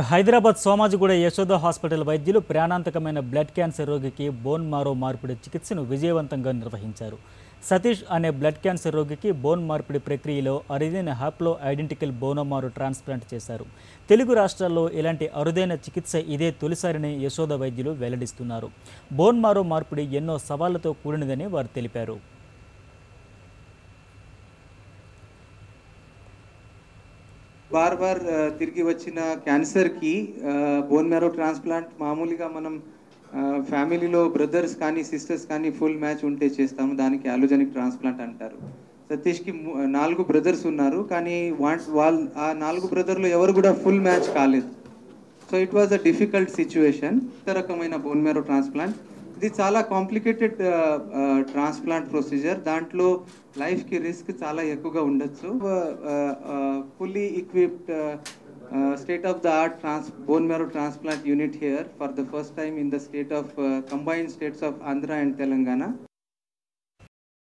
Hyderabad Somajiguda Yashoda hospital వైద్యులు ప్రాణాంతకమైన blood cancer రోగికి bone మారో మార్పిడి చికిత్సను విజయవంతంగా నిర్వహించారు. సతీష్ అనే బ్లడ్ క్యాన్సర్ రోగికి బోన్ మార్పిడి ప్రక్రియలో అరుదైన హాప్లో ఐడెంటికల్ బోనోమారో ట్రాన్స్ప్లాంట్ చేశారు. తెలుగు రాష్ట్రాల్లో ఇలాంటి అరుదైన చికిత్స ఇదే తొలిసారిని యశోద వైద్యులు వెల్లడిస్తున్నారు. బోన్ మారో మార్పిడి ఎన్నో సవాళ్లతో కూడినదని వారు తెలిపారు. बार बार తిరిగి వచ్చిన క్యాన్సర్కి బోన్ మ్యారో ట్రాన్స్ప్లాంట్ మామూలుగా మనం ఫ్యామిలీలో బ్రదర్స్ కానీ సిస్టర్స్ కానీ ఫుల్ మ్యాచ్ ఉంటే చేస్తాము. దానికి అలోజెనిక్ ట్రాన్స్ప్లాంట్ అంటారు. సతీష్కి 4 బ్రదర్స్ ఉన్నారు, కానీ వాళ్ళు ఆ 4 బ్రదర్లో ఎవరు కూడా ఫుల్ మ్యాచ్ కాలేదు. So it was a difficult situation. కొత్త రకమైన బోన్ మ్యారో ట్రాన్స్ప్లాంట్ ఇది చాలా కాంప్లికేటెడ్ ట్రాన్స్ప్లాంట్ ప్రొసీజర్. దాంట్లో లైఫ్కి రిస్క్ చాలా ఎక్కువగా ఉండొచ్చు. Fully equipped state-of-the-art bone marrow transplant unit here for the first time in the state of combined states of Andhra and Telangana.